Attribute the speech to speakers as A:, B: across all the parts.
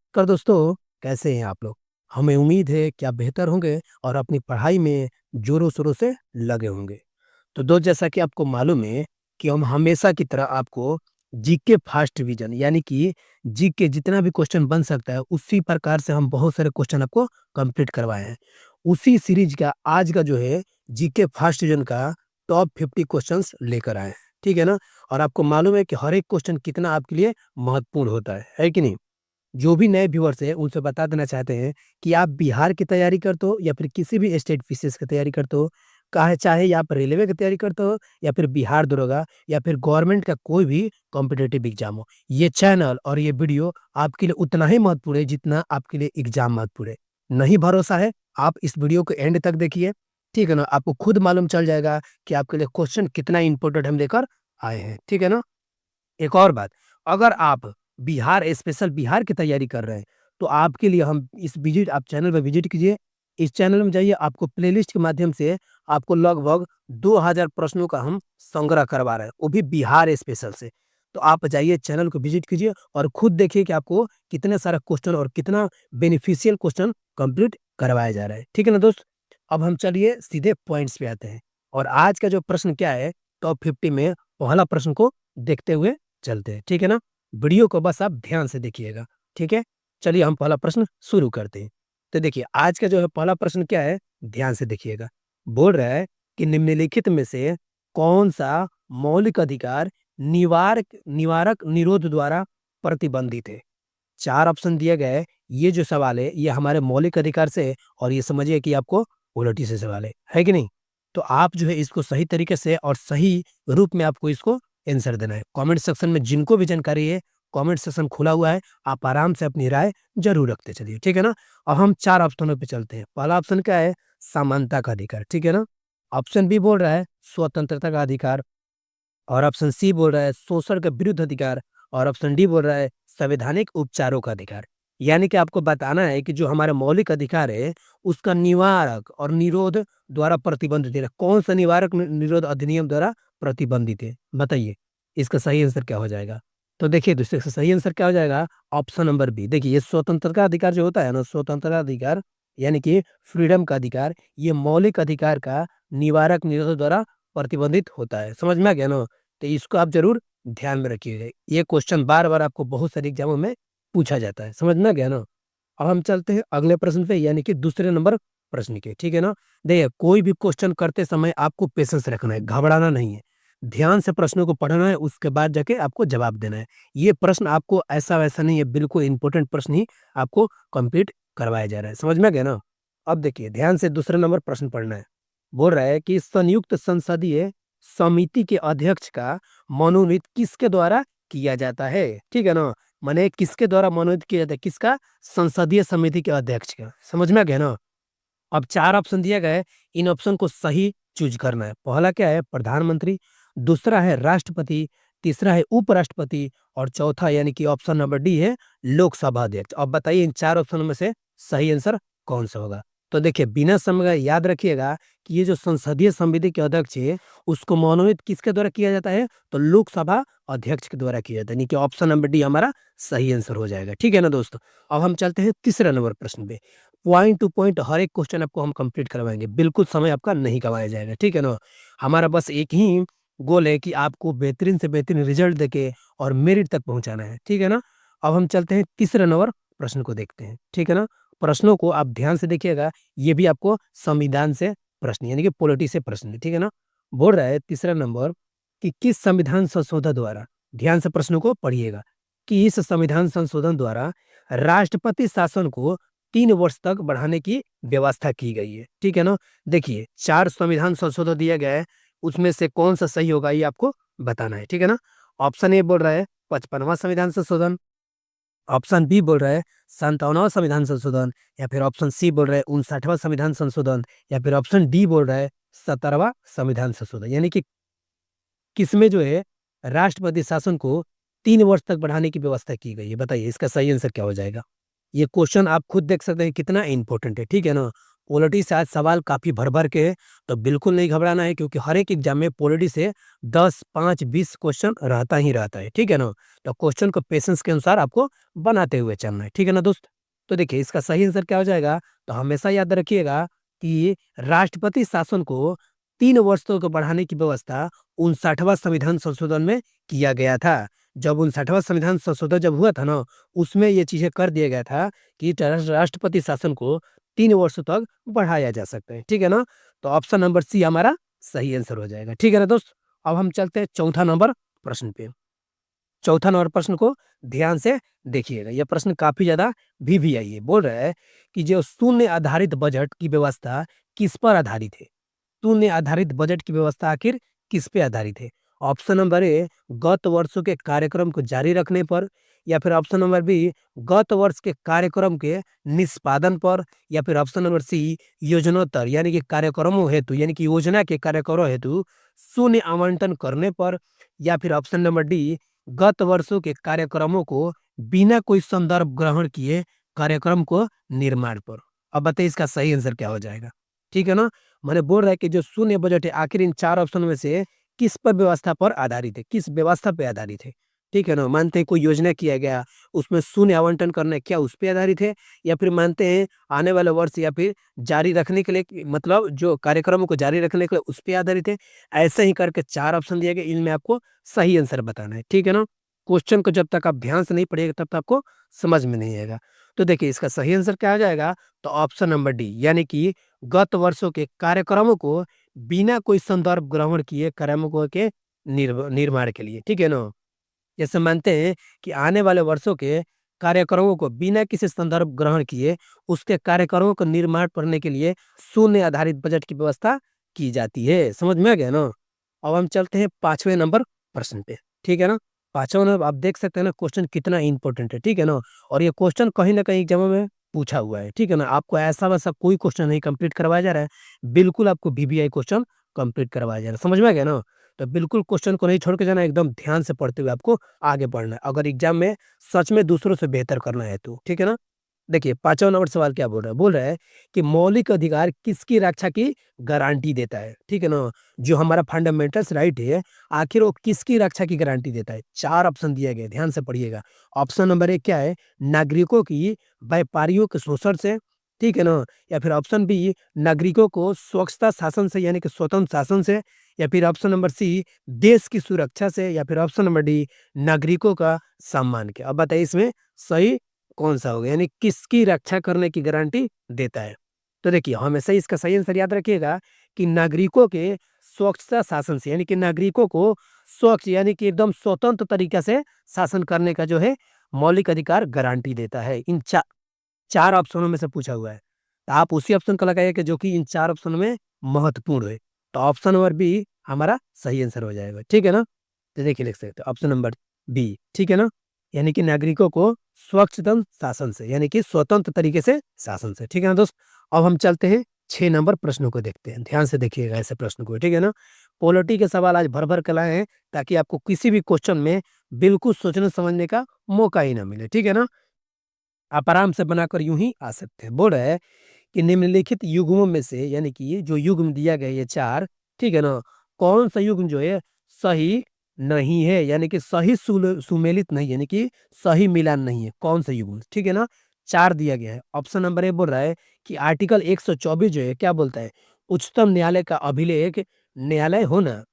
A: नमस्कार दोस्तों, कैसे हैं आप लोग? हमें उम्मीद है कि आप बेहतर होंगे और अपनी पढ़ाई में ज़ोरों-शोरों से लगे होंगे। तो दोस्त जैसा कि आपको मालूम है कि हम हमेशा की तरह आपको जीके फर्स्ट रिवीजन यानी कि जीके जितना भी क्वेश्चन बन सकता है, उसी प्रकार से हम बहुत सारे क्वेश्चन आपको कंप्लीट करवाए हैं। उसी सीरीज़ का आज का जो है जीके फर्स्ट रिवीजन का टॉप 50 क्वेश्चन्स लेकर आए हैं, ठीक है ना? और आपको मालूम है कि हर एक क्वेश्चन कितना आपके लिए महत्वपूर्ण होता है कि नहीं? जो भी नए व्यूअर्स हैं, उनसे बता देना चाहते हैं कि आप बिहार की तैयारी करते हो या फिर किसी भी स्टेट पीसीएस की तैयारी करते हो, काहे चाहे आप रेलवे की तैयारी करते हो या फिर बिहार दरोगा या फिर गवर्नमेंट का कोई भी कॉम्पिटिटिव एग्जाम हो। ये चैनल और ये वीडियो आपके लिए उतना ही महत्वपूर्ण है जितना आपके लिए एग्जाम महत्वपूर्ण है। नहीं भरोसा है, आप इस वीडियो को एंड तक देखिए, ठीक है ना? आपको खुद मालूम चल जाएगा कि आपके लिए क्वेश्चन कितना इम्पोर्टेंट हम लेकर आए हैं, ठीक है ना? एक और बात, अगर आप बिहार स्पेशल बिहार की तैयारी कर रहे हैं, तो आपके लिए हम इस विजिट आप चैनल पे विजिट कीजिए। इस चैनल में जाइए, आपको प्लेलिस्ट के माध्यम से आपको लगभग 2000 प्रश्नों का हम संग्रह करवा रहे हैं, वो भी बिहार स्पेशल से। तो आप जाइए चैनल को विजिट कीजिए और खुद देखिए कि आपको कितने सारा क्वेश्चन और कितना बेनिफिशियल क्वेश्चन कंप्लीट करवाया जा रहा है। ठीक है ना दोस्त? अब हम चलिए सीधे पॉइंट्स पे आते हैं और आज का जो प्रश्न क्या है, टॉप 50 में पहला प्रश्न को देखते हुए चलते हैं, ठीक है ना? वीडियो को बस आप ध्यान से देखिएगा, ठीक है? चलिए हम पहला प्रश्न शुरू करते हैं। तो देखिए आज का जो है पहला प्रश्न क्या है, ध्यान से देखिएगा। बोल रहा है कि निम्नलिखित में से कौन-सा मौलिक अधिकार निवारक निवारक निरोध द्वारा प्रतिबंधित है? 4 ऑप्शन दिए गए हैं। ये जो सवाल है, ये हमारे मौलिक अधिकार से है और ये समझिए कि आपको पॉलिटी से सवाल है कि नहीं? तो आप जो है इसको सही तरीके से और सही रूप में आपको इसको आंसर देना है। कमेंट सेक्शन में जिनको भी जानकारी है, कमेंट सेक्शन खुला हुआ है, आप आराम से अपनी राय ज़रूर रखते चलिए, ठीक है ना? अब हम 4 ऑप्शनों पे चलते हैं। पहला ऑप्शन क्या है? समानता का अधिकार, ठीक है ना? ऑप्शन बी बोल रहा है स्वतंत्रता का अधिकार और ऑप्शन सी बोल रहा है शोषण के विरुद्ध अधिकार और ऑप्शन डी बोल रहा है संवैधानिक उपचारों का अधिकार। यानी कि आपको बताना है कि जो हमारा मौलिक अधिकार है, उसका निवारक और निरोध द्वारा प्रतिबंधित है। कौन सा निवारक निरोध अधिनियम द्वारा प्रतिबंधित है? बताइए, इसका सही आंसर क्या हो जाएगा? तो देखिए दोस्तों, इसका सही आंसर क्या हो जाएगा? Option number B. देखिए ये स्वतंत्रता का अधिकार जो होता है ना, स्वतंत्रता अधिकार यानी कि फ्रीडम का अधिकार, ये मौलिक अधिकार का निवारक निरोध द्वारा प्रतिबंधित होता है। समझ में आ गया ना? तो इसको आप ज़रूर ध्यान में रखिएगा। ये क्वेश्चन बार-बार आपको बहुत सारे एग्ज़ामों में पूछा जाता है। समझ में आ गया ना? अब हम चलते हैं अगले प्रश्न पे यानी कि दूसरे नंबर प्रश्न के, ठीक है ना? देखिए कोई भी क्वेश्चन करते समय आपको पेशेंस रखना है, घबराना नहीं है। ध्यान से प्रश्नों को पढ़ना है, उसके बाद जाके आपको जवाब देना है। ये प्रश्न आपको ऐसा-वैसा नहीं है, बिल्कुल इम्पोर्टेंट प्रश्न ही आपको कंप्लीट करवाया जा रहा है। समझ में आ गया ना? अब देखिए ध्यान से दूसरे नंबर प्रश्न पढ़ना है। बोल रहा है कि संयुक्त संसदीय समिति के अध्यक्ष का मनोनीत किसके द्वारा किया जाता है? ठीक है ना? माने किसके द्वारा मनोनीत किया जाता है? किसका? संसदीय समिति के अध्यक्ष का। समझ में आ गया ना? अब 4 ऑप्शन दिया गया है, इन ऑप्शन को सही चूज़ करना है। पहला क्या है? प्रधानमंत्री, दूसरा है राष्ट्रपति, तीसरा है उपराष्ट्रपति और चौथा यानी कि ऑप्शन नंबर डी है लोकसभा अध्यक्ष। अब बताइए इन 4 ऑप्शनों में से सही आंसर कौन-सा होगा? तो देखिए बिना समय गए याद रखिएगा कि ये जो संसदीय समिति के अध्यक्ष है, उसको मनोनीत किसके द्वारा किया जाता है? तो लोकसभा अध्यक्ष के द्वारा किया जाता है, यानी कि ऑप्शन नंबर डी हमारा सही आंसर हो जाएगा। ठीक है ना दोस्तों? अब हम चलते हैं तीसरे नंबर प्रश्न पे। पॉइंट टू पॉइंट हर एक क्वेश्चन आपको हम कंप्लीट करवाएँगे। बिल्कुल समय आपका नहीं गँवाया जाएगा, ठीक है ना? हमारा बस एक ही गोल है कि आपको बेहतरीन से बेहतरीन रिज़ल्ट देके और मेरिट तक पहुँचाना है, ठीक है ना? अब हम चलते हैं तीसरे नंबर प्रश्न को देखते हैं, ठीक है ना? प्रश्नों को आप ध्यान से देखिएगा, ये भी आपको संविधान से प्रश्न यानी कि पॉलिटी से प्रश्न है, ठीक है ना? बोल रहा है तीसरा नंबर कि किस संविधान संशोधन द्वारा ध्यान से प्रश्नों को पढ़िएगा, कि इस संविधान संशोधन द्वारा राष्ट्रपति शासन को 3 वर्ष तक बढ़ाने की व्यवस्था की गई है, ठीक है ना? देखिए 4 संविधान संशोधन दिया गया है, उसमें से कौन-सा सही होगा ये आपको बताना है, ठीक है ना? ऑप्शन ए बोल रहा है 55वां संविधान संशोधन, ऑप्शन बी बोल रहा है 57वां संविधान संशोधन या फिर ऑप्शन सी बोल रहा है 59वां संविधान संशोधन या फिर ऑप्शन डी बोल रहा है 17वां संविधान संशोधन। यानी कि किसमें जो है राष्ट्रपति शासन को 3 वर्ष तक बढ़ाने की व्यवस्था की गई है? बताइए इसका सही आंसर क्या हो जाएगा? ये क्वेश्चन आप खुद देख सकते हैं कितना इम्पोर्टेंट है, ठीक है ना? पॉलिटी से आज सवाल काफ़ी भर-भर के है, तो बिल्कुल नहीं घबराना है क्योंकि हर एक एग्ज़ाम में पॉलिटी से 10, 5, 20 क्वेश्चन रहता ही रहता है, ठीक है ना? तो क्वेश्चन को पेशेंस के अनुसार आपको बनाते हुए चलना है, ठीक है ना दोस्त? तो देखिए इसका सही आंसर क्या हो जाएगा, तो हमेशा याद रखिएगा कि राष्ट्रपति शासन को 3 वर्ष तक बढ़ाने की व्यवस्था 59वां संविधान संशोधन में किया गया था। जब 59वां संविधान संशोधन जब हुआ था ना, उसमें ये चीज़ें कर दिया गया था कि राष्ट्रपति शासन को 3 वर्षों तक बढ़ाया जा सकता है, ठीक है ना? तो ऑप्शन नंबर सी हमारा सही आंसर हो जाएगा, ठीक है ना दोस्त? अब हम चलते हैं चौथा नंबर प्रश्न पे। चौथा नंबर प्रश्न को ध्यान से देखिएगा, यह प्रश्न काफ़ी ज़्यादा वीवीआई है। बोल रहा है कि जो शून्य आधारित बजट की व्यवस्था किस पर आधारित है? शून्य आधारित बजट की व्यवस्था आखिर किस पे आधारित है? ऑप्शन नंबर ए गत वर्षों के कार्यक्रम को जारी रखने पर, या फिर ऑप्शन नंबर बी गत वर्ष के कार्यक्रम के निष्पादन पर, या फिर ऑप्शन नंबर सी योजनोत्तर यानी कि कार्यक्रमों हेतु यानी कि योजना के कार्यक्रमों हेतु शून्य आवंटन करने पर, या फिर ऑप्शन नंबर डी गत वर्षों के कार्यक्रमों को बिना कोई संदर्भ ग्रहण किए कार्यक्रम को निर्माण पर। अब बताइए इसका सही आंसर क्या हो जाएगा? ठीक है ना? मैंने बोल रहा है कि जो शून्य बजट है आखिर इन 4 ऑप्शन में से किस पर व्यवस्था पर आधारित है? किस व्यवस्था पे आधारित है? ठीक है ना? मानते हैं कोई योजना किया गया, उसमें शून्य आवंटन करना है, क्या उस पे आधारित है? या फिर मानते हैं आने वाले वर्ष या फिर जारी रखने के लिए मतलब जो कार्यक्रमों को जारी रखने के लिए उस पे आधारित है? ऐसे ही करके 4 ऑप्शन दिए गए, इनमें आपको सही आंसर बताना है। ठीक है ना? क्वेश्चन को जब तक आप ध्यान से नहीं पढ़िएगा तब तक आपको समझ में नहीं आएगा। तो देखिए इसका सही आंसर क्या आ जाएगा? तो ऑप्शन नंबर डी यानी कि गत वर्षों के कार्यक्रमों को बिना कोई संदर्भ ग्रहण किए कार्यक्रमों के निर्माण के लिए, ठीक है ना? जैसे मानते हैं कि आने वाले वर्षों के कार्यक्रमों को बिना किसी संदर्भ ग्रहण किए उसके कार्यक्रमों का निर्माण करने के लिए शून्य आधारित बजट की व्यवस्था की जाती है। समझ में आ गया ना? अब हम चलते हैं 5वें नंबर प्रश्न पे, ठीक है ना? 5वां नंबर आप देख सकते हैं ना क्वेश्चन कितना इम्पोर्टेंट है, ठीक है ना? और ये क्वेश्चन कहीं न कहीं एग्ज़ामों में पूछा हुआ है, ठीक है ना? आपको ऐसा-वैसा कोई क्वेश्चन नहीं कंप्लीट करवाया जा रहा है, बिल्कुल आपको वीवीआई क्वेश्चन कंप्लीट करवाया जा रहा है। समझ में आ गया ना? तो बिल्कुल क्वेश्चन को नहीं छोड़ के जाना है, एकदम ध्यान से पढ़ते हुए आपको आगे बढ़ना है, अगर एग्ज़ाम में सच में दूसरों से बेहतर करना है तो, ठीक है ना? देखिए 5वां नंबर सवाल क्या बोल रहा है? बोल रहा है कि मौलिक अधिकार किसकी रक्षा की गारंटी देता है? ठीक है ना? जो हमारा फंडामेंटल्स राइट है, आखिर वो किसकी रक्षा की गारंटी देता है? 4 ऑप्शन दिए गए, ध्यान से पढ़िएगा। ऑप्शन नंबर 1 क्या है? नागरिकों की व्यापारियों के शोषण से, ठीक है ना? या फिर ऑप्शन बी नागरिकों को स्वच्छता शासन से यानी कि स्वतंत्र शासन से, या फिर ऑप्शन नंबर सी देश की सुरक्षा से, या फिर ऑप्शन नंबर डी नागरिकों का सम्मान के। अब बताइए इसमें सही कौन-सा होगा? यानी किसकी रक्षा करने की गारंटी देता है? तो देखिए हमेशा इसका सही आंसर याद रखिएगा कि नागरिकों के स्वच्छता शासन से यानी कि नागरिकों को स्वच्छ यानी कि एकदम स्वतंत्र तरीका से शासन करने का जो है मौलिक अधिकार गारंटी देता है। इन 4 ऑप्शनों में से पूछा हुआ है। तो आप उसी ऑप्शन को लगाइए कि जो कि इन 4 ऑप्शनों में महत्वपूर्ण है। तो ऑप्शन नंबर बी हमारा सही आंसर हो जाएगा। ठीक है ना? तो देखिए लिख सकते हैं ऑप्शन नंबर बी, ठीक है ना? यानी कि नागरिकों को स्वच्छतंत्र शासन से यानी कि स्वतंत्र तरीके से शासन से, ठीक है ना दोस्त? अब हम चलते हैं 6 नंबर प्रश्नों को देखते हैं। ध्यान से देखिएगा ऐसे प्रश्न को, ठीक है ना? पॉलिटी के सवाल आज भर-भर के लाए हैं ताकि आपको किसी भी क्वेश्चन में बिल्कुल सोचने-समझने का मौका ही ना मिले, ठीक है ना? आप आराम से बनाकर यूँ ही आ सकते हैं। बोल रहा है कि निम्नलिखित युग्मों में से यानी कि ये जो युग्म दिया गया है ये 4, ठीक है ना? कौन-सा युग्म जो है सही नहीं है, यानी कि सही सुमेलित नहीं है, यानी कि सही मिलान नहीं है, कौन-सा युग्म, ठीक है ना? 4 दिया गया है। ऑप्शन नंबर ए बोल रहा है कि आर्टिकल 124 जो है क्या बोलता है? उच्चतम न्यायालय का अभिलेख न्यायालय होना।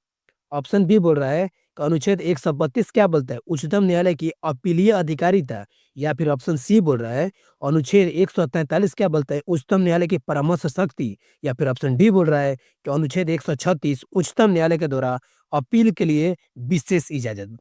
A: ऑप्शन बी बोल रहा है कि अनुच्छेद 132 क्या बोलता है? उच्चतम न्यायालय की अपीलीय अधिकारिता, या फिर ऑप्शन सी बोल रहा है अनुच्छेद 143 क्या बोलता है? उच्चतम न्यायालय की परामर्श शक्ति, या फिर ऑप्शन डी बोल रहा है कि अनुच्छेद 136 उच्चतम न्यायालय के द्वारा अपील के लिए विशेष इजाजत।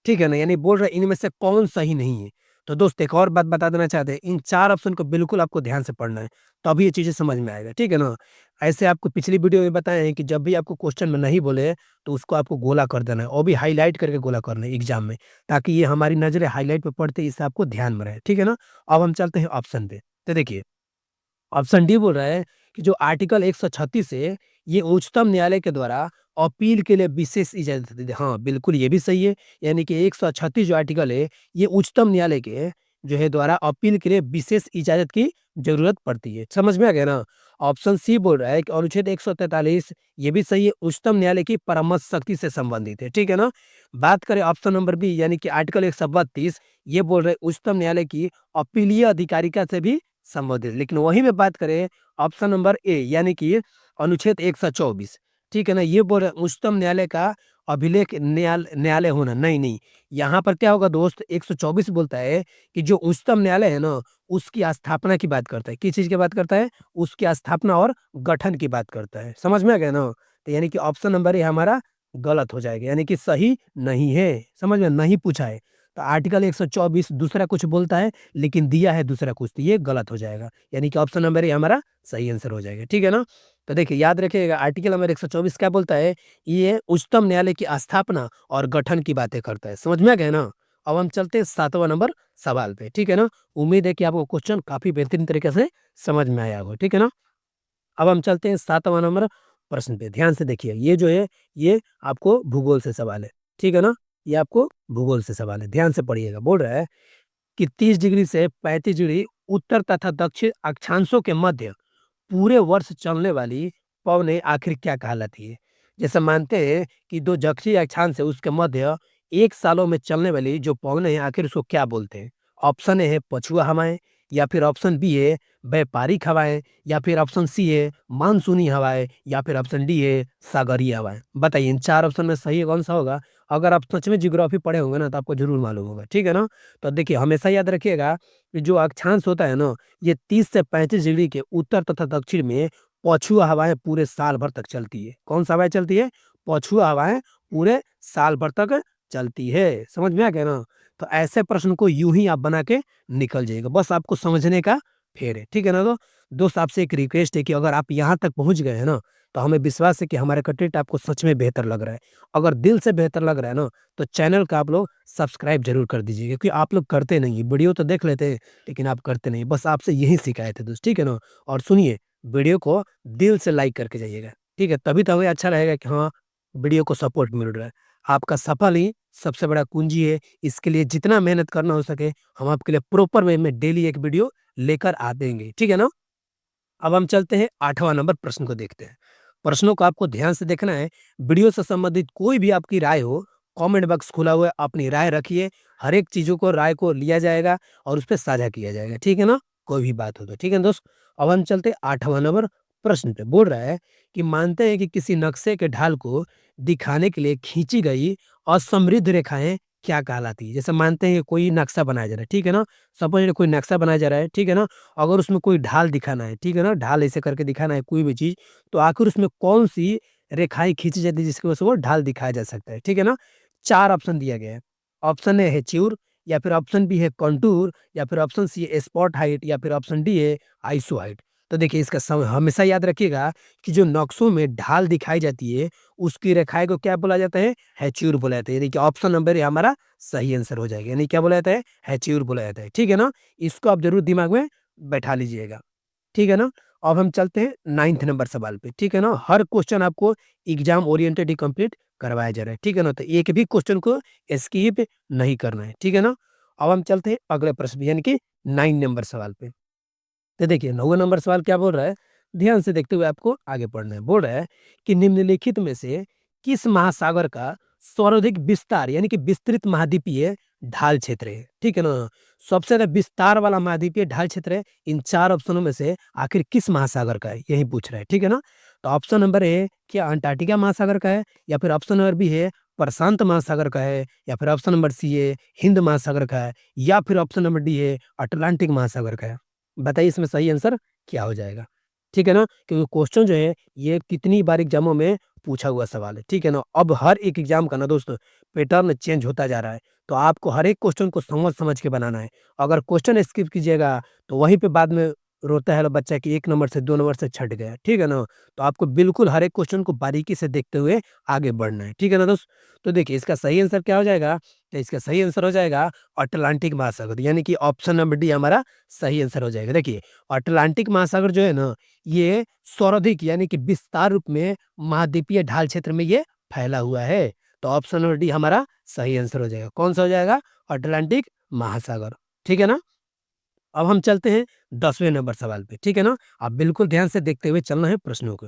A: ठीक है ना? यानी बोल रहे हैं इनमें से कौन सही नहीं है। तो दोस्त एक और बात बता देना चाहते हैं, इन 4 ऑप्शन को बिल्कुल आपको ध्यान से पढ़ना है, तभी ये चीज़ें समझ में आएगा, ठीक है ना? ऐसे आपको पिछली वीडियो में बताए हैं कि जब भी आपको क्वेश्चन में नहीं बोले, तो उसको आपको गोला कर देना है और भी हाइलाइट करके गोला करना है एग्ज़ाम में, ताकि ये हमारी नज़रें हाइलाइट पे पड़ते ही इससे आपको ध्यान में रहे, ठीक है ना? अब हम चलते हैं ऑप्शन पे। तो देखिए ऑप्शन डी बोल रहा है कि जो आर्टिकल 136 है, ये उच्चतम न्यायालय के द्वारा अपील के लिए विशेष इजाज़त देते हैं। हाँ, बिल्कुल ये भी सही है। यानी कि 136 जो आर्टिकल है, ये उच्चतम न्यायालय के जो है द्वारा अपील के लिए विशेष इजाज़त की ज़रूरत पड़ती है। समझ में आ गया ना? ऑप्शन सी बोल रहा है कि अनुच्छेद 143 ये भी सही है, उच्चतम न्यायालय की परामर्श शक्ति से संबंधित है, ठीक है ना? बात करें ऑप्शन नंबर बी यानी कि आर्टिकल 132 ये बोल रहे हैं उच्चतम न्यायालय की अपीलीय अधिकारिता से भी संबंधित। लेकिन वहीं में बात करें ऑप्शन नंबर ए यानी कि अनुच्छेद 124 ठीक है ना? ये बोल रहे हैं उच्चतम न्यायालय का अभिलेख न्यायालय होना नहीं। यहाँ पर क्या होगा दोस्त 124 बोलता है कि जो उच्चतम न्यायालय है ना, उसकी स्थापना की बात करता है। किस चीज़ की बात करता है? उसकी स्थापना और गठन की बात करता है। समझ में आ गया ना? तो यानी कि ऑप्शन नंबर ए हमारा गलत हो जाएगा, यानी कि सही नहीं है। समझ में नहीं पूछा है। तो आर्टिकल 124 दूसरा कुछ बोलता है, लेकिन दिया है दूसरा कुछ, तो ये गलत हो जाएगा। यानी कि ऑप्शन नंबर ए हमारा सही आंसर हो जाएगा, ठीक है ना? तो देखिए याद रखिएगा आर्टिकल नंबर 124 क्या बोलता है? ये उच्चतम न्यायालय की स्थापना और गठन की बातें करता है। समझ में आ गया ना? अब हम चलते हैं 7वां नंबर सवाल पे, ठीक है ना? उम्मीद है कि आपको क्वेश्चन काफ़ी बेहतरीन तरीके से समझ में आया होगा, ठीक है ना? अब हम चलते हैं 7वां नंबर प्रश्न पे, ध्यान से देखिए। ये जो है, ये आपको भूगोल से सवाल है, ठीक है ना? ये आपको भूगोल से सवाल है, ध्यान से पढ़िएगा। बोल रहा है कि 30 डिग्री से 35 डिग्री उत्तर तथा दक्षिण अक्षांशों के मध्य पूरे वर्ष चलने वाली पवनें आखिर क्या कहलाती है? जैसे मानते हैं कि 2 दक्षिणी अक्षांश है, उसके मध्य 1 सालों में चलने वाली जो पवनें हैं, आखिर उसको क्या बोलते हैं? ऑप्शन ए है पछुआ हवाएँ या फिर ऑप्शन बी है व्यापारिक हवाएँ या फिर ऑप्शन सी है मानसूनी हवाएँ या फिर ऑप्शन डी है सागरीय हवाएँ। बताइए इन 4 ऑप्शन में सही कौन-सा होगा? अगर आप सच में ज्योग्राफी पढ़े होंगे ना, तो आपको ज़रूर मालूम होगा, ठीक है ना? तो देखिए हमेशा याद रखिएगा कि जो अक्षांश होता है ना, ये 30 से 35 डिग्री के उत्तर तथा दक्षिण में पछुआ हवाएँ पूरे साल भर तक चलती है। कौन-सा हवाएँ चलती है? पछुआ हवाएँ पूरे साल भर तक चलती है। समझ में आ गया ना? तो ऐसे प्रश्न को यूँ ही आप बना के निकल जाइएगा। बस आपको समझने का फेर है। ठीक है ना? तो दोस्त आपसे एक रिक्वेस्ट है कि अगर आप यहाँ तक पहुँच गए हैं ना, तो हमें विश्वास है कि हमारा कंटेंट आपको सच में बेहतर लग रहा है। अगर दिल से बेहतर लग रहा है ना, तो चैनल को आप लोग सब्सक्राइब ज़रूर कर दीजिए, क्योंकि आप लोग करते नहीं हैं। वीडियो तो देख लेते हैं, लेकिन आप करते नहीं। बस आपसे यही शिकायत है दोस्त, ठीक है ना? और सुनिए, वीडियो को दिल से लाइक करके जाइएगा, ठीक है? तभी तो हमें अच्छा लगेगा कि हाँ, वीडियो को सपोर्ट मिल रहा है। आपका सफल ही सबसे बड़ा कुंजी है। इसके लिए जितना मेहनत करना हो सके, हम आपके लिए प्रॉपर वे में डेली एक वीडियो लेकर आ देंगे, ठीक है ना? अब हम चलते हैं 8वां नंबर प्रश्न को देखते हैं। प्रश्नों को आपको ध्यान से देखना है। वीडियो से संबंधित कोई भी आपकी राय हो, कमेंट बॉक्स खुला हुआ है, अपनी राय रखिए। हर एक चीज़ों को राय को लिया जाएगा और उसपे साझा किया जाएगा, ठीक है ना? कोई भी बात हो तो, ठीक है दोस्त? अब हम चलते हैं 8वां नंबर प्रश्न पे। बोल रहा है कि मानते हैं कि किसी नक्शे के ढाल को दिखाने के लिए खींची गई असमृद्ध रेखाएँ क्या कहलाती है? जैसे मानते हैं कि कोई नक्शा बनाया जा रहा है, ठीक है ना? सपोज़ कोई नक्शा बनाया जा रहा है, ठीक है ना? अगर उसमें कोई ढाल दिखाना है, ठीक है ना? ढाल ऐसे करके दिखाना है कोई भी चीज़, तो आखिर उसमें कौन-सी रेखाएँ खींची जाती है जिसकी वजह से वो ढाल दिखाया जा सकता है, ठीक है ना? 4 ऑप्शन दिया गया है। ऑप्शन ए है च्योर या फिर ऑप्शन बी है कंटूर या फिर ऑप्शन सी है स्पॉट हाइट या फिर ऑप्शन डी है आइसो हाइट। तो देखिए इसका सम हमेशा याद रखिएगा कि जो नक्शों में ढाल दिखाई जाती है, उसकी रेखाएँ को क्या बोला जाता है? हैच्योर बोला जाता है। यानी कि ऑप्शन नंबर ए हमारा सही आंसर हो जाएगा। यानी क्या बोला जाता है? हैच्योर बोला जाता है, ठीक है ना? इसको आप ज़रूर दिमाग में बैठा लीजिएगा, ठीक है ना? अब हम चलते हैं 9th नंबर सवाल पे, ठीक है ना? हर क्वेश्चन आपको एग्ज़ाम ओरिएंटेड ही कंप्लीट करवाया जा रहा है, ठीक है ना? तो एक भी क्वेश्चन को स्किप नहीं करना है, ठीक है ना? अब हम चलते हैं अगले प्रश्न यानी कि 9 नंबर सवाल पे। तो देखिए 9वाँ नंबर सवाल क्या बोल रहा है? ध्यान से देखते हुए आपको आगे पढ़ना है। बोल रहा है कि निम्नलिखित में से किस महासागर का सर्वाधिक विस्तार यानी कि विस्तृत महाद्वीपीय ढाल क्षेत्र है? ठीक है ना? सबसे ज़्यादा विस्तार वाला महाद्वीपीय ढाल क्षेत्र है, इन 4 ऑप्शनों में से आखिर किस महासागर का है? यही पूछ रहा है, ठीक है ना? तो ऑप्शन नंबर ए क्या अंटार्कटिका महासागर का है या फिर ऑप्शन नंबर बी है प्रशांत महासागर का है या फिर ऑप्शन नंबर सी है हिंद महासागर का है या फिर ऑप्शन नंबर डी है अटलांटिक महासागर का है। बताइए इसमें सही आंसर क्या हो जाएगा? ठीक है ना? क्योंकि क्वेश्चन जो है ये कितनी बार एग्ज़ामों में पूछा हुआ सवाल है, ठीक है ना? अब हर एक एग्ज़ाम का ना दोस्त पैटर्न चेंज होता जा रहा है, तो आपको हर एक क्वेश्चन को समझ-समझ के बनाना है। अगर क्वेश्चन स्किप कीजिएगा, तो वहीं पे बाद में रोता है बच्चा कि 1 नंबर से 2 नंबर से छँट गया, ठीक है ना? तो आपको बिल्कुल हर एक क्वेश्चन को बारीकी से देखते हुए आगे बढ़ना है, ठीक है ना दोस्त? तो देखिए इसका सही आंसर क्या हो जाएगा? तो इसका सही आंसर हो जाएगा अटलांटिक महासागर यानी कि ऑप्शन नंबर डी हमारा सही आंसर हो जाएगा। देखिए अटलांटिक महासागर जो है ना, ये सर्वाधिक यानी कि विस्तार रूप में महाद्वीपीय ढाल क्षेत्र में ये फैला हुआ है। तो ऑप्शन नंबर डी हमारा सही आंसर हो जाएगा। कौन-सा हो जाएगा? अटलांटिक महासागर। ठीक है ना? अब हम चलते हैं 10वें नंबर सवाल पे, ठीक है ना? आप बिल्कुल ध्यान से देखते हुए चलना है प्रश्नों को।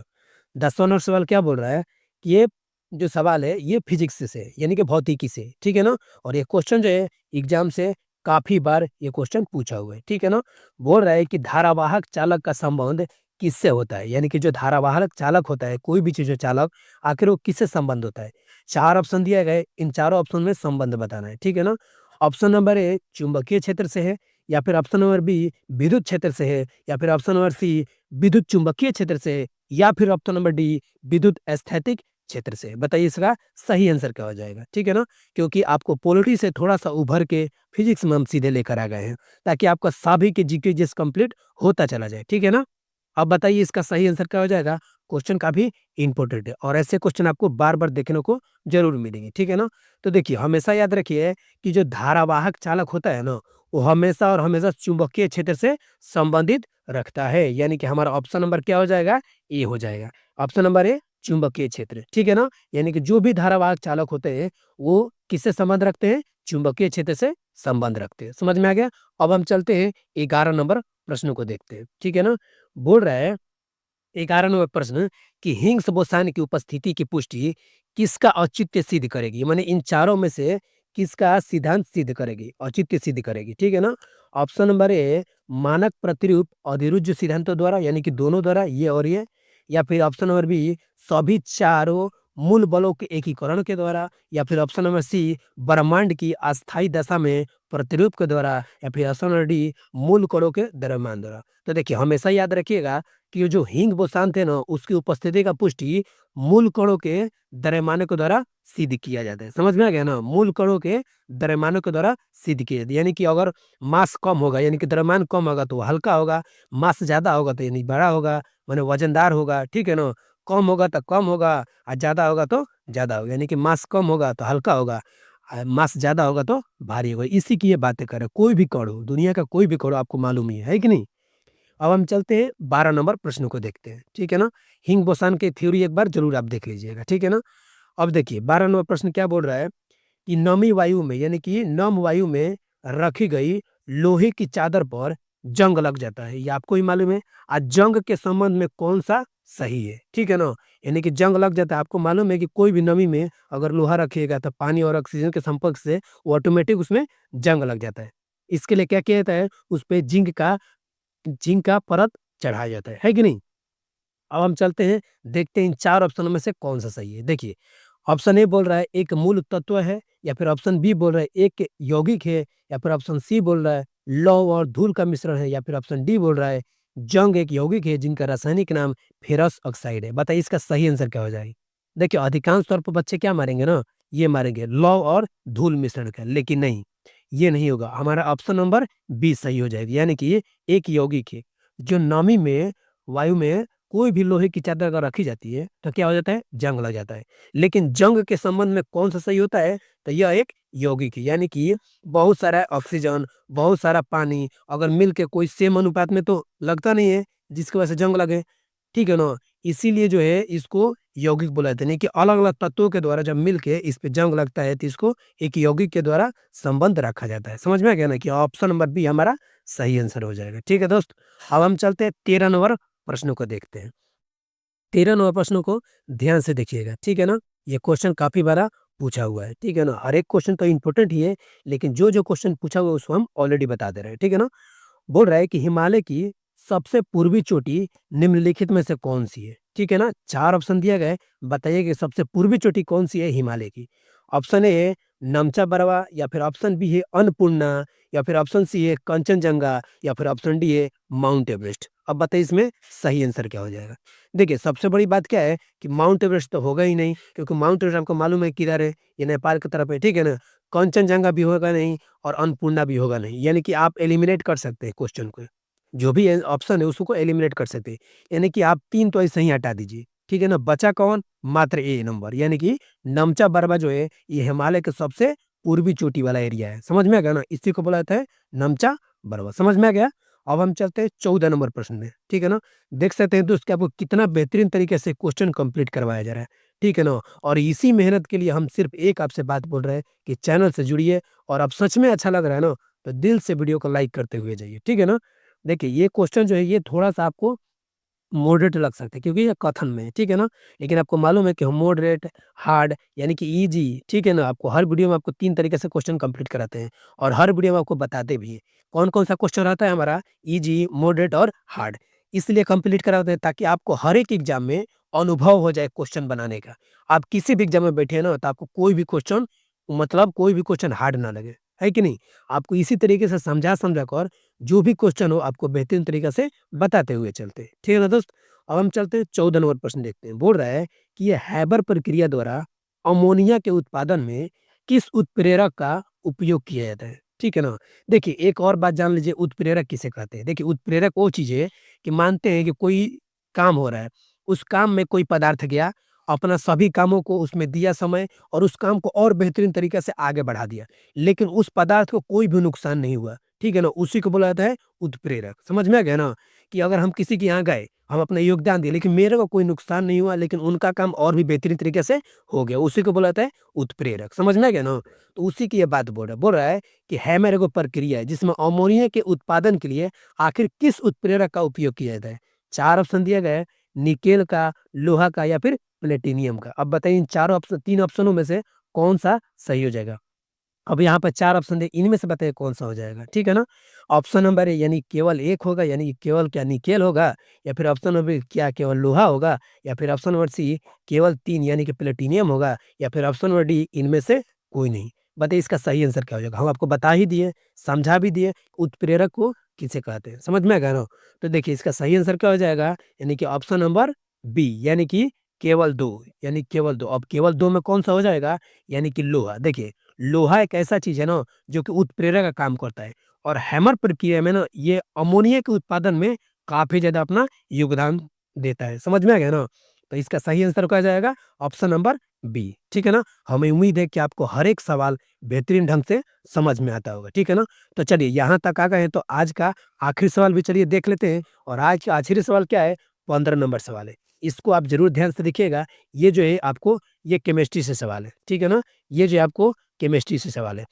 A: 10वां नंबर सवाल क्या बोल रहा है कि ये जो सवाल है ये फिजिक्स से है, यानी कि भौतिकी से है, ठीक है ना? और ये क्वेश्चन जो है एग्ज़ाम से काफ़ी बार ये क्वेश्चन पूछा हुआ है, ठीक है ना? बोल रहा है कि धारावाहक चालक का संबंध किससे होता है? यानी कि जो धारावाहक चालक होता है, कोई भी चीज़ का चालक, आखिर वो किससे संबंध होता है? 4 ऑप्शन दिए गए, इन चारों ऑप्शन में संबंध बताना है, ठीक है ना? ऑप्शन नंबर ए चुंबकीय क्षेत्र से है, या फिर ऑप्शन नंबर बी विद्युत क्षेत्र से है, या फिर ऑप्शन नंबर सी विद्युत चुम्बकीय क्षेत्र से है, या फिर ऑप्शन नंबर डी विद्युत स्थैतिक क्षेत्र से है। बताइए इसका सही आंसर क्या हो जाएगा, ठीक है ना? क्योंकि आपको पॉलिटी से थोड़ा-सा उभर के फिजिक्स में हम सीधे लेकर आ गए हैं, ताकि आपका सभी के जीके जीएस कंप्लीट होता चला जाए, ठीक है ना? अब बताइए इसका सही आंसर क्या हो जाएगा? क्वेश्चन काफ़ी इम्पोर्टेंट है और ऐसे क्वेश्चन आपको बार-बार देखने को ज़रूर मिलेंगे, ठीक है ना? तो देखिए हमेशा याद रखिए कि जो धारावाहक चालक होता है ना, वो हमेशा और हमेशा चुंबकीय क्षेत्र से संबंधित रखता है। यानी कि हमारा ऑप्शन नंबर क्या हो जाएगा? ए हो जाएगा। ऑप्शन नंबर ए चुंबकीय क्षेत्र, ठीक है ना? यानी कि जो भी धारावाहक चालक होते हैं, वो किससे संबंध रखते हैं? चुंबकीय क्षेत्र से संबंध रखते हैं। समझ में आ गया? अब हम चलते हैं 11 नंबर प्रश्न को देखते हैं, ठीक है ना? बोल रहा है 11 नंबर प्रश्न कि हिग्स बोसन की उपस्थिति की पुष्टि किसका औचित्य सिद्ध करेगी? माने इन चारों में से किसका सिद्धांत सिद्ध करेगी? औचित्य सिद्ध करेगी, ठीक है ना? ऑप्शन नंबर ए मानक प्रतिरूप अधिरुज्य सिद्धांतों द्वारा, यानी कि दोनों द्वारा, ये और ये, या फिर ऑप्शन नंबर बी सभी चारों मूल बलों के एकीकरण के द्वारा, या फिर ऑप्शन नंबर सी ब्रह्मांड की अस्थायी दशा में प्रतिरूप के द्वारा, या फिर ऑप्शन नंबर डी मूल कणों के द्रव्यमान द्वारा। तो देखिए हमेशा याद रखिएगा कि जो हिंग बोसान थे ना, उसकी उपस्थिति का पुष्टि मूल कणों के द्रव्यमानों के द्वारा सिद्ध किया जाता है। समझ में आ गया ना? मूल कणों के द्रव्यमानों के द्वारा सिद्ध किया जाता है। यानी कि अगर मास कम होगा, यानी कि द्रव्यमान कम होगा तो वो हल्का होगा, मास ज़्यादा होगा तो यानी बड़ा होगा, माने वज़नदार होगा, ठीक है ना? कम होगा तो कम होगा और ज़्यादा होगा तो ज़्यादा होगा। यानी कि मास कम होगा तो हल्का होगा, मास ज़्यादा होगा तो भारी होगा। इसी की ये बातें कर रहे हैं। कोई भी कण हो, दुनिया का कोई भी कण हो, आपको मालूम ही है कि नहीं? अब हम चलते हैं 12 नंबर प्रश्न को देखते हैं, ठीक है ना? हिग्स बोसन की थ्योरी एक बार ज़रूर आप देख लीजिएगा, ठीक है ना? अब देखिए 12 नंबर प्रश्न क्या बोल रहा है कि नमी वायु में, यानी कि नम वायु में रखी गई लोहे की चादर पर जंग लग जाता है, ये आपको ही मालूम है। जंग के संबंध में कौन-सा सही है, ठीक है ना? यानी कि जंग लग जाता है, आपको मालूम है कि कोई भी नमी में अगर लोहा रखिएगा तो पानी और ऑक्सीजन के संपर्क से वो ऑटोमेटिक उसमें जंग लग जाता है। इसके लिए क्या किया जाता है? उसपे जिंक का परत चढ़ाया जाता है कि नहीं? अब हम चलते हैं, देखते हैं इन 4 ऑप्शनों में से कौन-सा सही है। देखिए, ऑप्शन ए बोल रहा है एक मूल तत्व है, या फिर ऑप्शन बी बोल रहा है एक यौगिक है, या फिर ऑप्शन सी बोल रहा है लौह और धूल का मिश्रण है, या फिर ऑप्शन डी बोल रहा है जंग एक यौगिक है जिनका रासायनिक नाम फेरस ऑक्साइड है। बताइए इसका सही आंसर क्या हो जाएगा? देखिए, अधिकांश तौर पर बच्चे क्या मारेंगे ना, ये मारेंगे लौह और धूल मिश्रण का, लेकिन नहीं, ये नहीं होगा। हमारा ऑप्शन नंबर बी सही हो जाएगा, यानी कि ये एक यौगिक है। जो नमी में, वायु में कोई भी लोहे की चादर अगर रखी जाती है तो क्या हो जाता है? जंग लग जाता है। लेकिन जंग के संबंध में कौन-सा सही होता है? तो यह एक यौगिक है, यानी कि बहुत सारा ऑक्सीजन, बहुत सारा पानी अगर मिल के कोई सेम अनुपात में तो लगता नहीं है, जिसकी वजह से जंग लगे, ठीक है ना? इसीलिए जो है इसको यौगिक बोला जाता है, यानी कि अलग-अलग तत्वों के द्वारा जब मिल के इस पे जंग लगता है तो इसको एक यौगिक के द्वारा संबंध रखा जाता है। समझ में आ गया ना कि ऑप्शन नंबर बी हमारा सही आंसर हो जाएगा। ठीक है दोस्त, अब हम चलते हैं 13 नंबर प्रश्नों को देखते हैं। 13 नंबर प्रश्नों को ध्यान से देखिएगा, ठीक है ना? ये क्वेश्चन काफ़ी बार पूछा हुआ है, ठीक है ना? हर एक क्वेश्चन तो इम्पोर्टेंट ही है, लेकिन जो-जो क्वेश्चन पूछा हुआ है उसको हम ऑलरेडी बता दे रहे हैं, ठीक है ना? बोल रहा है कि हिमालय की सबसे पूर्वी चोटी निम्नलिखित में से कौन-सी है? ठीक है ना? 4 ऑप्शन दिया गया है, बताइए कि सबसे पूर्वी चोटी कौन-सी है हिमालय की? ऑप्शन ए है नमचा बरवा, या फिर ऑप्शन बी है अन्नपूर्णा, या फिर ऑप्शन सी है कंचनजंगा, या फिर ऑप्शन डी है माउंट एवरेस्ट। अब बताइए इसमें सही आंसर क्या हो जाएगा? देखिए, सबसे बड़ी बात क्या है कि माउंट एवरेस्ट तो होगा ही नहीं, क्योंकि माउंट एवरेस्ट आपको मालूम है किधर है, ये नेपाल की तरफ है, ठीक है ना? कंचनजंगा भी होगा नहीं और अन्नपूर्णा भी होगा नहीं, यानी कि आप एलिमिनेट कर सकते हैं क्वेश्चन को। जो भी ऑप्शन है उसको एलिमिनेट कर सकते हैं, यानी कि आप 3 तो ऐसे ही हटा दीजिए, ठीक है ना? बचा कौन? मात्र ए नंबर, यानी कि नमचा बरवा जो है ये हिमालय के सबसे पूर्वी चोटी वाला एरिया है। समझ में आ गया ना? इसी को बोला जाता है नमचा बरवा। समझ में आ गया? अब हम चलते हैं 14 नंबर प्रश्न में, ठीक है ना? देख सकते हैं दोस्त कि आपको कितना बेहतरीन तरीके से क्वेश्चन कंप्लीट करवाया जा रहा है, ठीक है ना? और इसी मेहनत के लिए हम सिर्फ एक आपसे बात बोल रहे हैं कि चैनल से जुड़िए, और अब सच में अच्छा लग रहा है ना, तो दिल से वीडियो को लाइक करते हुए जाइए, ठीक है ना? देखिए ये क्वेश्चन जो है ये थोड़ा-सा आपको मॉडरेट लग सकता है क्योंकि ये कथन में है, ठीक है ना? लेकिन आपको मालूम है कि हम मॉडरेट, हार्ड यानी कि ईज़ी, ठीक है ना? आपको हर वीडियो में आपको 3 तरीके से क्वेश्चन कंप्लीट कराते हैं और हर वीडियो में आपको बताते भी हैं। कौन-कौन सा क्वेश्चन रहता है हमारा ईज़ी, मॉडरेट और हार्ड। इसलिए कंप्लीट कराते हैं ताकि आपको हर एक एग्ज़ाम में अनुभव हो जाए क्वेश्चन बनाने का। आप किसी भी एग्ज़ाम में बैठे हैं ना तो आपको कोई भी क्वेश्चन मतलब कोई भी क्वेश्चन हार्ड ना लगे, है कि नहीं? आपको इसी तरीके से समझा-समझा कर जो भी क्वेश्चन हो आपको बेहतरीन तरीके से बताते हुए चलते हैं। ठीक है ना दोस्त? अब हम चलते हैं 14 नंबर प्रश्न देखते हैं। बोल रहा है कि ये हैबर प्रक्रिया द्वारा अमोनिया के उत्पादन में किस उत्प्रेरक का उपयोग किया जाता है? ठीक है ना? देखिए एक और बात जान लीजिए उत्प्रेरक किसे कहते हैं? देखिए उत्प्रेरक वो चीज़ है कि मानते हैं कि कोई काम हो रहा है, उस काम में कोई पदार्थ गया, अपना सभी कामों को उसमें दिया समय और उस काम को और बेहतरीन तरीके से आगे बढ़ा दिया। लेकिन उस पदार्थ को कोई भी नुकसान नहीं हुआ। ठीक है ना? उसी को बोला जाता है उत्प्रेरक। समझ में आ गया ना? कि अगर हम किसी के यहाँ गए, हम अपना योगदान दिए लेकिन मेरे को कोई नुकसान नहीं हुआ लेकिन उनका काम और भी बेहतरीन तरीके से हो गया, उसी को बोला जाता है उत्प्रेरक। समझ में आ गया ना? तो उसी की ये बात बोल रहा है कि हैमर एगो प्रक्रिया है जिसमें अमोनिया के उत्पादन के लिए आखिर किस उत्प्रेरक का उपयोग किया जाता है? 4 ऑप्शन दिया गया है, निकेल का, लोहा का या फिर प्लेटिनियम का। अब बताइए इन चारों ऑप्शन 3 ऑप्शनों में से कौन-सा सही हो जाएगा? अब यहाँ पर 4 ऑप्शन दिए, इनमें से बताइए कौन-सा हो जाएगा, ठीक है ना? ऑप्शन नंबर ए यानी केवल 1 होगा, यानी कि केवल क्या निकेल होगा या फिर ऑप्शन नंबर बी क्या केवल लोहा होगा या फिर ऑप्शन नंबर सी केवल 3 यानी कि प्लेटिनियम होगा या फिर ऑप्शन नंबर डी इनमें से कोई नहीं। बताइए इसका सही आंसर क्या हो जाएगा? हम आपको बता ही दिए, समझा भी दिए, उत्प्रेरक को किसे कहते हैं, समझ में आ गया ना? तो देखिए इसका सही आंसर क्या हो जाएगा? यानी कि ऑप्शन नंबर बी यानी कि केवल 2 यानी केवल 2। अब केवल 2 में कौन-सा हो जाएगा? यानी कि लोहा। देखिए लोहा एक ऐसा चीज़ है ना, जो कि उत्प्रेरक का काम करता है और हैमर प्रक्रिया में ना, ये अमोनिया के उत्पादन में काफ़ी ज़्यादा अपना योगदान देता है। समझ में आ गया ना? तो इसका सही आंसर क्या जाएगा? ऑप्शन नंबर बी, ठीक है ना? हमें उम्मीद है कि आपको हर एक सवाल बेहतरीन ढंग से समझ में आता होगा, ठीक है ना? तो चलिए यहाँ तक आ गए हैं, तो आज का आखिरी सवाल भी चलिए देख लेते हैं और आज का आखिरी सवाल क्या है? 15 नंबर सवाल है। इसको आप ज़रूर ध्यान से देखिएगा। ये जो है आपको ये केमिस्ट्री से सवाल है, ठीक है ना? ये जो आपको केमिस्ट्री से सवाल है,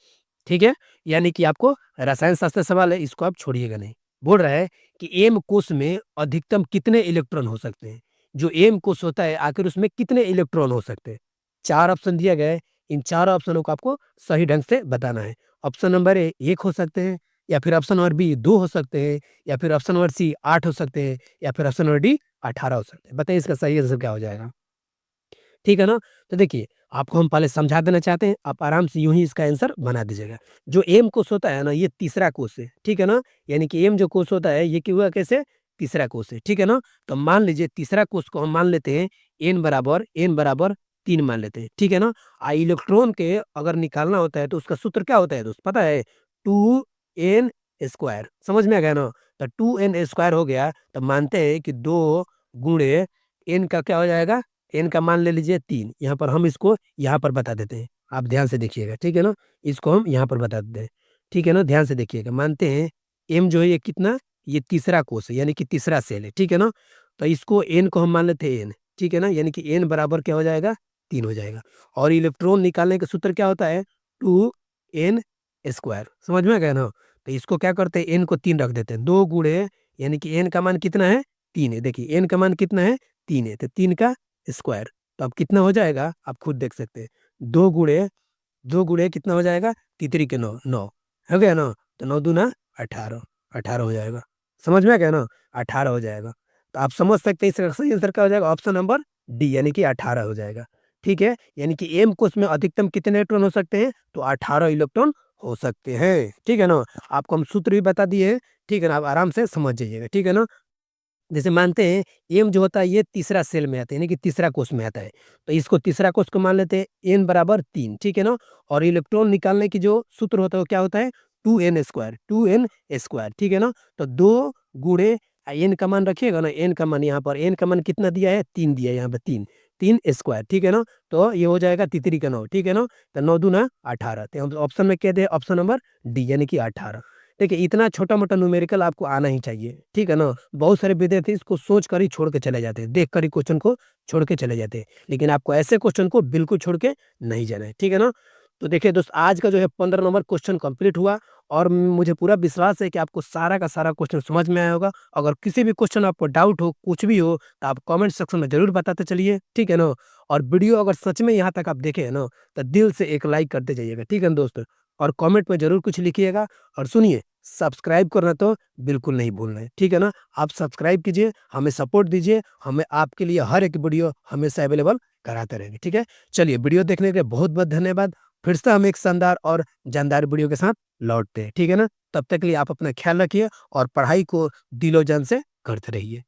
A: ठीक है? यानी कि आपको रसायन शास्त्र से सवाल है, इसको आप छोड़िएगा नहीं। बोल रहा है कि एम कोश में अधिकतम कितने इलेक्ट्रॉन हो सकते हैं? जो एम कोश होता है आखिर उसमें कितने इलेक्ट्रॉन हो सकते हैं? 4 ऑप्शन दिया गया है, इन 4 ऑप्शनों को आपको सही ढंग से बताना है। ऑप्शन नंबर ए 1 हो सकते हैं या फिर ऑप्शन नंबर बी 2 हो सकते हैं या फिर ऑप्शन नंबर सी 8 हो सकते हैं या फिर ऑप्शन नंबर डी 18 हो सकते हैं। बताइए इसका सही आंसर क्या हो जाएगा? ठीक है ना? तो देखिए, आपको हम पहले समझा देना चाहते हैं, आप आराम से यूँ ही इसका आंसर बना दीजिएगा। जो एम कोष होता है ना, ये तीसरा कोष है, ठीक है ना? यानी कि एम जो कोष होता है, ये क्या हुआ कैसे? तीसरा कोष है, ठीक है ना? तो मान लीजिए तीसरा कोष को हम मान लेते हैं n बराबर 3 मान लेते हैं, ठीक है ना? इलेक्ट्रॉन के अगर निकालना होता है, तो उसका सूत्र क्या होता है दोस्त, पता है? 2n स्क्वायर, समझ में आ गया ना? तो 2n स्क्वायर हो गया, तो मानते हैं कि 2 गुणे n का क्या हो जाएगा? एन का मान ले लीजिए 3, यहाँ पर हम इसको यहाँ पर बता देते हैं। आप ध्यान से देखिएगा, ठीक है ना? इसको हम यहाँ पर बता देते हैं, ठीक है ना? ध्यान से देखिएगा, मानते हैं एम जो है ये कितना? ये तीसरा कोष है, यानी कि तीसरा सेल है, ठीक है ना? तो इसको एन को हम मान लेते हैं एन, ठीक है ना? यानी कि एन बराबर क्या हो जाएगा? 3 हो जाएगा और इलेक्ट्रॉन निकालने का सूत्र क्या होता है? 2n स्क्वायर, समझ में आ गया ना? तो इसको क्या करते हैं? एन को 3 रख देते हैं, 2 गुणे यानी कि एन का मान कितना है? 3 है। देखिए एन का मान कितना है? 3 है, तो 3 का स्क्वायर, तो अब कितना हो जाएगा? आप खुद देख सकते हैं। 2 गुणे कितना हो जाएगा? तीसरी के 9, 9 हो गया ना? तो 9 दूना 18, 18 हो जाएगा। समझ में आ गया ना? 18 हो जाएगा। तो आप समझ सकते हैं इसका सही आंसर क्या हो जाएगा? ऑप्शन नंबर डी यानी कि 18 हो जाएगा। ठीक है? यानी कि एम कोष में अधिकतम कितने इलेक्ट्रॉन हो सकते हैं? तो 18 इलेक्ट्रॉन हो सकते हैं। ठीक है ना? आपको हम सूत्र भी बता दिए हैं। ठीक है ना? आप आराम से समझ जाइएगा। ठीक है ना? जैसे मानते हैं एम जो होता है ये तीसरा सेल में आता है, यानी कि तीसरा कोष में आता है। तो इसको तीसरा कोष को मान लेते हैं एन बराबर 3, ठीक है ना? और इलेक्ट्रॉन निकालने की जो सूत्र होता है वो क्या होता है? 2n स्क्वायर, 2n स्क्वायर, ठीक है ना? तो 2 गुणे एन का मान रखिएगा ना, एन का मान यहाँ पर एन का मान कितना दिया है? 3 दिया है यहाँ पे 3, 3 स्क्वायर, ठीक है ना? तो ये हो जाएगा तितरी का 9, ठीक है ना? तो 9 दूना 18, तो हम ऑप्शन में कह दें ऑप्शन नंबर डी यानी कि 18। देखिए इतना छोटा-मोटा न्यूमेरिकल आपको आना ही चाहिए, ठीक है ना? बहुत सारे विद्यार्थी इसको सोच कर ही छोड़ के चले जाते हैं, देख कर ही क्वेश्चन को छोड़ के चले जाते हैं। लेकिन आपको ऐसे क्वेश्चन को बिल्कुल छोड़ के नहीं जाना है, ठीक है ना? तो देखिए दोस्त, आज का जो है 15 नंबर क्वेश्चन कंप्लीट हुआ और मुझे पूरा विश्वास है कि आपको सारा का सारा क्वेश्चन समझ में आया होगा। अगर किसी भी क्वेश्चन आपको डाउट हो, कुछ भी हो, तो आप कमेंट सेक्शन में ज़रूर बताते चलिए, ठीक है ना? और वीडियो अगर सच में यहाँ तक आप देखे हैं ना, तो दिल से एक लाइक करते जाइएगा, ठीक है ना दोस्त? और कमेंट में ज़रूर कुछ लिखिएगा और सुनिए, सब्सक्राइब करना तो बिल्कुल नहीं भूलना है, ठीक है ना? आप सब्सक्राइब कीजिए, हमें सपोर्ट दीजिए, हमें आपके लिए हर एक वीडियो हमेशा अवेलेबल कराते रहेंगे, ठीक है? चलिए, वीडियो देखने के लिए बहुत-बहुत धन्यवाद। फिर से हम एक शानदार और जानदार वीडियो के साथ लौटते हैं, ठीक है ना? तब तक के लिए आप अपना ख़्याल रखिए और पढ़ाई को दिलो-जान से करते रहिए।